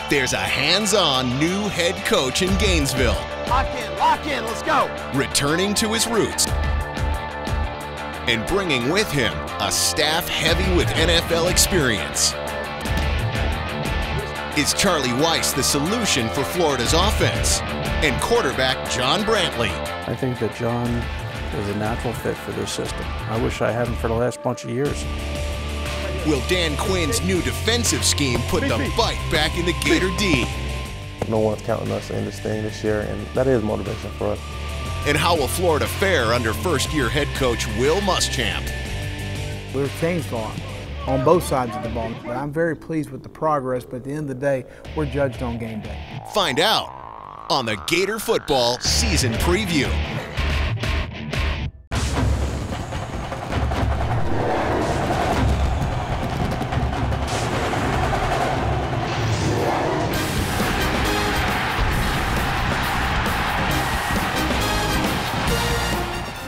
There's a hands-on new head coach in Gainesville. Lock in, let's go. Returning to his roots and bringing with him a staff heavy with NFL experience. Is Charlie Weis the solution for Florida's offense? And quarterback John Brantley. I think that John is a natural fit for this system. I wish I had him for the last bunch of years. Will Dan Quinn's new defensive scheme put the bite back in the Gator D? No one's counting us in this thing this year, and that is motivation for us. And how will Florida fare under first-year head coach Will Muschamp? We've changed a lot on both sides of the ball. But I'm very pleased with the progress, but at the end of the day, we're judged on game day. Find out on the Gator Football Season Preview.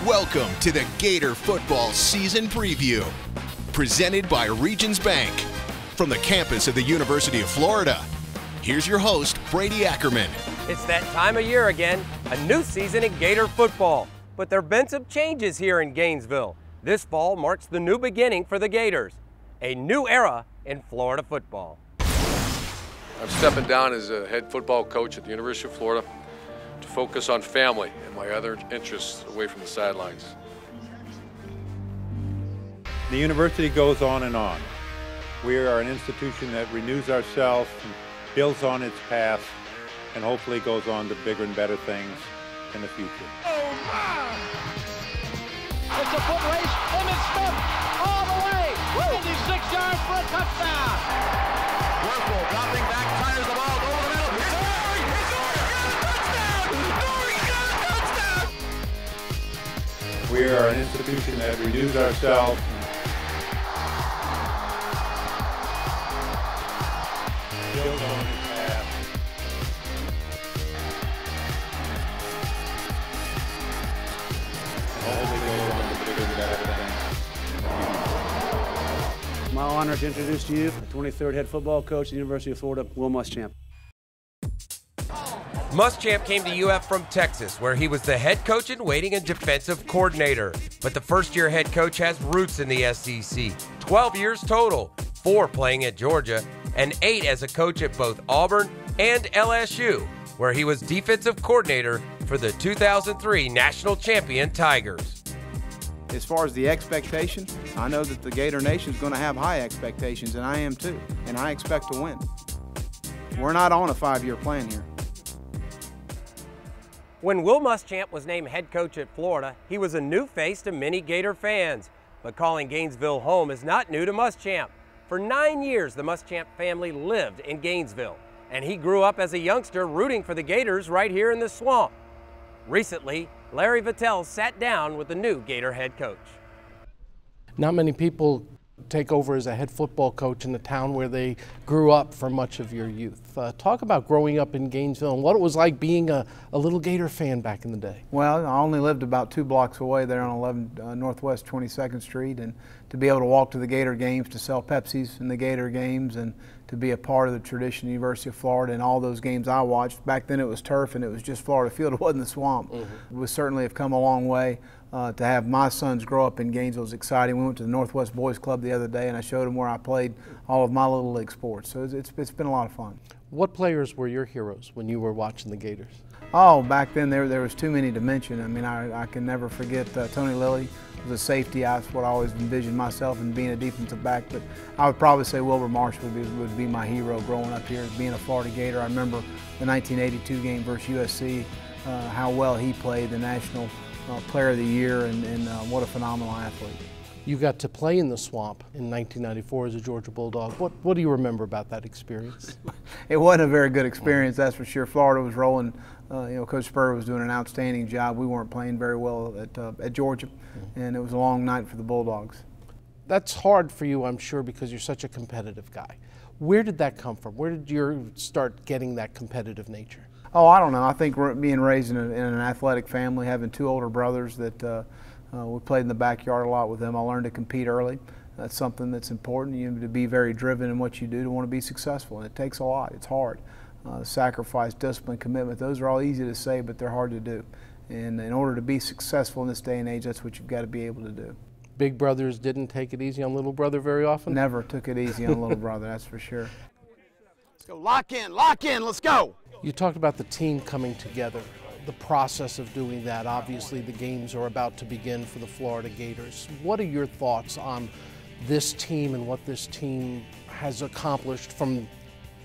Welcome to the Gator Football Season Preview, presented by Regions Bank. From the campus of the University of Florida, here's your host, Brady Ackerman. It's that time of year again, a new season in Gator football. But there have been some changes here in Gainesville. This fall marks the new beginning for the Gators, a new era in Florida football. I'm stepping down as a head football coach at the University of Florida to focus on family and my other interests away from the sidelines. The university goes on and on. We are an institution that renews ourselves, builds on its past, and hopefully goes on to bigger and better things in the future. Oh my! It's a foot race, Emmitt Smith all the way, 56 yards for a touchdown. Werfel dropping back, fires the ball over the middle. Touchdown! We are an institution that renews ourselves. Builds on its past. It's my honor to introduce to you the 23rd head football coach at the University of Florida, Will Muschamp. Muschamp came to UF from Texas, where he was the head coach in waiting and defensive coordinator. But the first-year head coach has roots in the SEC, 12 years total, 4 playing at Georgia, and 8 as a coach at both Auburn and LSU, where he was defensive coordinator for the 2003 national champion Tigers. As far as the expectation, I know that the Gator Nation is going to have high expectations, and I am too, and I expect to win. We're not on a 5-year plan here. When Will Muschamp was named head coach at Florida, he was a new face to many Gator fans. But calling Gainesville home is not new to Muschamp. For 9 years, the Muschamp family lived in Gainesville, and he grew up as a youngster rooting for the Gators right here in the swamp. Recently, Larry Vittel sat down with the new Gator head coach. Not many people take over as a head football coach in the town where they grew up for much of your youth. Talk about growing up in Gainesville and what it was like being a little Gator fan back in the day. Well, I only lived about 2 blocks away there on 11 Northwest 22nd Street, and to be able to walk to the Gator games, to sell Pepsis in the Gator games, and to be a part of the tradition of the University of Florida and all those games I watched. Back then it was turf and it was just Florida Field, it wasn't the swamp. We certainly have come a long way. To have my sons grow up in Gainesville is exciting. We went to the Northwest Boys Club the other day and I showed them where I played all of my Little League sports. So it's been a lot of fun. What players were your heroes when you were watching the Gators? Oh, back then there was too many to mention. I mean, I can never forget Tony Lilly was a safety. That's what I always envisioned myself and being a defensive back. But I would probably say Wilbur Marsh would be my hero growing up here, being a Florida Gator. I remember the 1982 game versus USC, how well he played, the National Player of the Year, and what a phenomenal athlete. You got to play in the swamp in 1994 as a Georgia Bulldog. What do you remember about that experience? It wasn't a very good experience, that's for sure. Florida was rolling. Coach Spurrier was doing an outstanding job. We weren't playing very well at Georgia, and it was a long night for the Bulldogs. That's hard for you, I'm sure, because you're such a competitive guy. Where did that come from? Where did you start getting that competitive nature? Oh, I don't know. I think being raised in an athletic family, having 2 older brothers that we played in the backyard a lot with them. I learned to compete early. That's something that's important. You have to be very driven in what you do to want to be successful, and it takes a lot. It's hard. Sacrifice, discipline, commitment, those are all easy to say, but they're hard to do. And in order to be successful in this day and age, that's what you've got to be able to do. Big brothers didn't take it easy on little brother very often? Never took it easy on little brother, that's for sure. Let's go, lock in, let's go. You talked about the team coming together, the process of doing that. Obviously, the games are about to begin for the Florida Gators. What are your thoughts on this team and what this team has accomplished from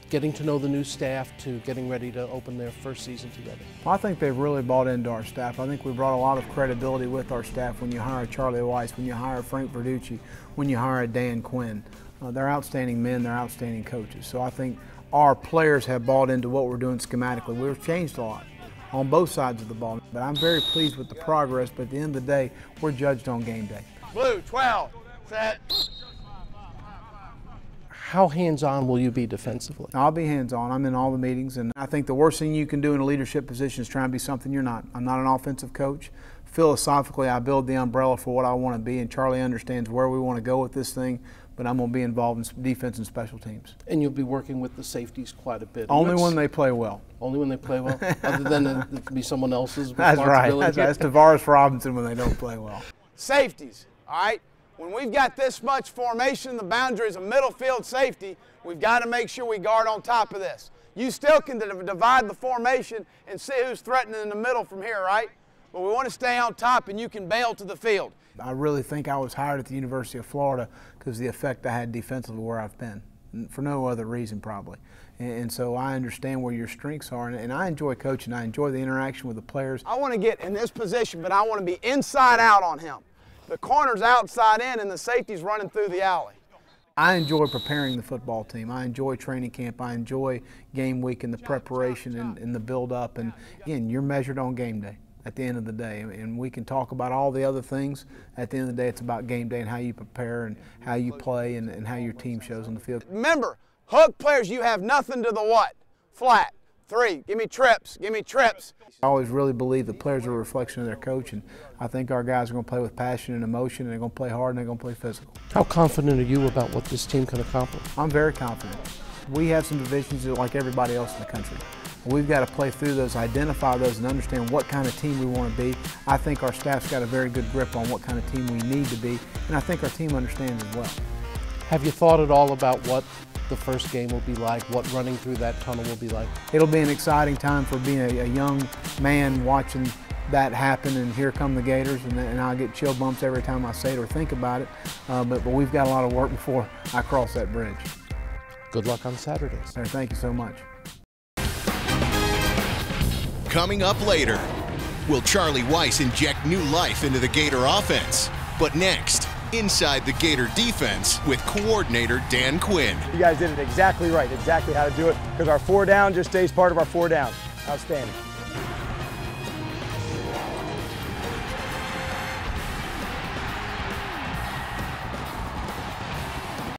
getting to know the new staff to getting ready to open their first season together? Well, I think they've really bought into our staff. I think we brought a lot of credibility with our staff when you hire Charlie Weis, when you hire Frank Verducci, when you hire Dan Quinn. They're outstanding men, they're outstanding coaches. So I think our players have bought into what we're doing schematically. We've changed a lot on both sides of the ball. But I'm very pleased with the progress, but at the end of the day, we're judged on game day. Blue, 12, set. How hands-on will you be defensively? I'll be hands-on. I'm in all the meetings, and I think the worst thing you can do in a leadership position is try and be something you're not. I'm not an offensive coach. Philosophically, I build the umbrella for what I want to be, and Charlie understands where we want to go with this thing, but I'm going to be involved in defense and special teams. And you'll be working with the safeties quite a bit. Only when they play well. Only when they play well? Other than it could be someone else's That's responsibility? right. That's Tavares Robinson when they don't play well. Safeties, all right? When we've got this much formation in the boundaries of middle field safety, we've got to make sure we guard on top of this. You still can divide the formation and see who's threatening in the middle from here, right? But we want to stay on top, and you can bail to the field. I really think I was hired at the University of Florida because of the effect I had defensively where I've been, for no other reason probably. And so I understand where your strengths are, and I enjoy coaching. I enjoy the interaction with the players. I want to get in this position, but I want to be inside out on him. The corner's outside in, and the safety's running through the alley. I enjoy preparing the football team. I enjoy training camp. I enjoy game week and the preparation and the build-up. And, again, you're measured on game day at the end of the day. And we can talk about all the other things. At the end of the day, it's about game day and how you prepare and how you play and how your team shows on the field. Remember, hook players, you have nothing to the what? Flat. 3. Give me trips. Give me trips. I always really believe the players are a reflection of their coach, and I think our guys are going to play with passion and emotion, and they're going to play hard, and they're going to play physical. How confident are you about what this team can accomplish? I'm very confident. We have some divisions like everybody else in the country. We've got to play through those, identify those, and understand what kind of team we want to be. I think our staff's got a very good grip on what kind of team we need to be, and I think our team understands as well. Have you thought at all about what the first game will be like, what running through that tunnel will be like? It'll be an exciting time for being a young man watching that happen, and here come the Gators, and I'll get chill bumps every time I say it or think about it, but we've got a lot of work before I cross that bridge. Good luck on Saturdays. Thank you so much. Coming up later, will Charlie Weis inject new life into the Gator offense? But next, inside the Gator defense with coordinator Dan Quinn. You guys did it exactly right, exactly how to do it, because our 4 down just stays part of our 4 down. Outstanding.